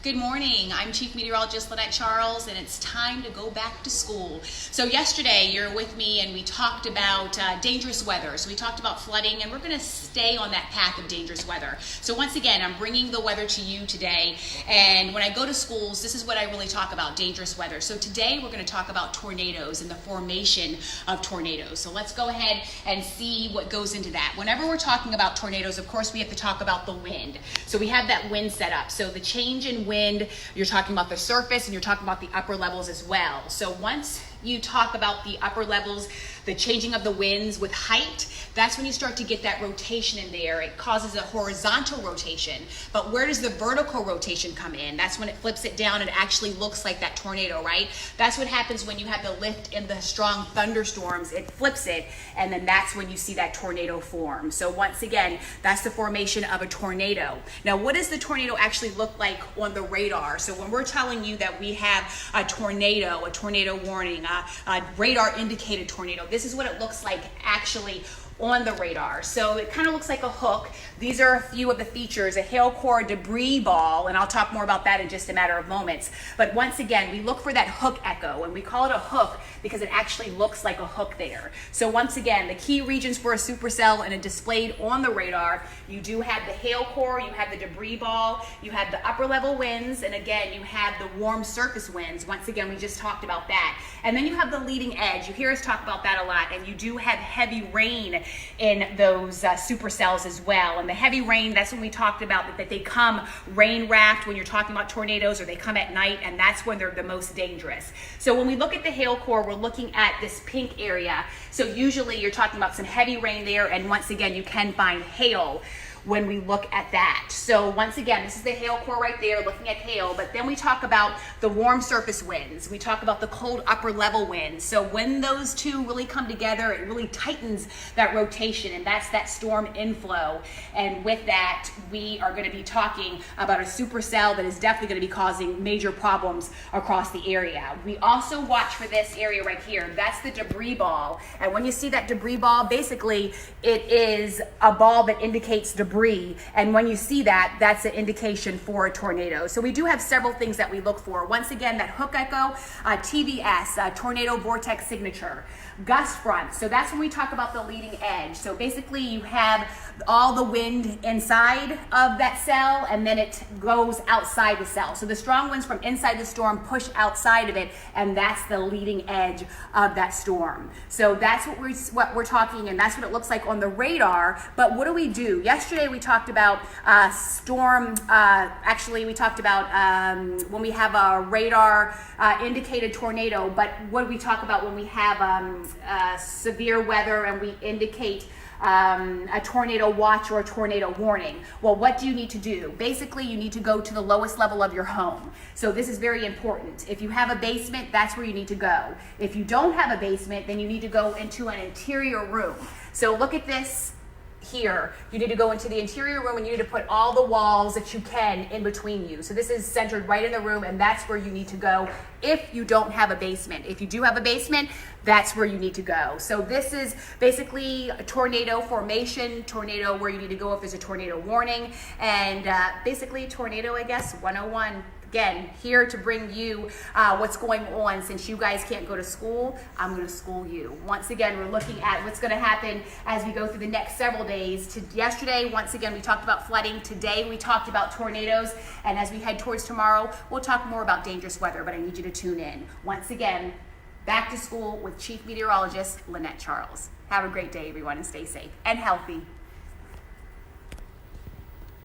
Good morning. I'm Chief Meteorologist Lynette Charles, and it's time to go back to school. So yesterday, you're with me, and we talked about dangerous weather. So we talked about flooding, and we're going to stay on that path of dangerous weather. So once again, I'm bringing the weather to you today. And when I go to schools, this is what I really talk about, dangerous weather. So today, we're going to talk about tornadoes and the formation of tornadoes. So let's go ahead and see what goes into that. Whenever we're talking about tornadoes, of course, we have to talk about the wind. So we have that wind set up. So the change in wind, you're talking about the surface and you're talking about the upper levels as well. So once you talk about the upper levels, the changing of the winds with height, that's when you start to get that rotation in there. It causes a horizontal rotation. But where does the vertical rotation come in? That's when it flips it down and it actually looks like that tornado, right? That's what happens when you have the lift in the strong thunderstorms. It flips it, and then that's when you see that tornado form. So once again, that's the formation of a tornado. Now, what does the tornado actually look like on the radar? So when we're telling you that we have a tornado warning, a radar indicated tornado, this is what it looks like actually on the radar. So it kind of looks like a hook. These are a few of the features: a hail core debris ball, and I'll talk more about that in just a matter of moments. But once again, we look for that hook echo, and we call it a hook because it actually looks like a hook there. So once again, the key regions for a supercell and it displayed on the radar, you do have the hail core, you have the debris ball, you have the upper level winds, and again, you have the warm surface winds. Once again, we just talked about that. And then you have the leading edge. You hear us talk about that a lot, and you do have heavy rain in those supercells as well. And the heavy rain, that's when we talked about that they come rain wrapped when you're talking about tornadoes, or they come at night, and that's when they're the most dangerous. So when we look at the hail core, we're looking at this pink area. So usually you're talking about some heavy rain there, and once again, you can find hail when we look at that. So once again, this is the hail core right there, looking at hail, but then we talk about the warm surface winds. We talk about the cold upper level winds. So when those two really come together, it really tightens that rotation, and that's that storm inflow. And with that, we are gonna be talking about a supercell that is definitely gonna be causing major problems across the area. We also watch for this area right here. That's the debris ball. And when you see that debris ball, basically it is a ball that indicates debris. And when you see that, that's an indication for a tornado. So we do have several things that we look for. Once again, that hook echo, TVS, tornado vortex signature, gust front. So that's when we talk about the leading edge. So basically you have all the wind inside of that cell, and then it goes outside the cell. So the strong winds from inside the storm push outside of it, and that's the leading edge of that storm. So that's what we're talking, and that's what it looks like on the radar. But what do we do? Yesterday we talked about actually we talked about when we have a radar indicated tornado, but what do we talk about when we have severe weather and we indicate a tornado watch or a tornado warning? Well, what do you need to do? Basically, you need to go to the lowest level of your home. So this is very important. If you have a basement, that's where you need to go. If you don't have a basement, then you need to go into an interior room. So look at this here. You need to go into the interior room, and you need to put all the walls that you can in between you. So this is centered right in the room, and that's where you need to go if you don't have a basement. If you do have a basement, that's where you need to go. So this is basically a tornado formation, tornado where you need to go if there's a tornado warning, and basically tornado, I guess, 101. Again, here to bring you what's going on. Since you guys can't go to school, I'm going to school you. Once again, we're looking at what's going to happen as we go through the next several days. Yesterday, once again, we talked about flooding. Today, we talked about tornadoes. And as we head towards tomorrow, we'll talk more about dangerous weather, but I need you to tune in. Once again, back to school with Chief Meteorologist Lynette Charles. Have a great day, everyone, and stay safe and healthy.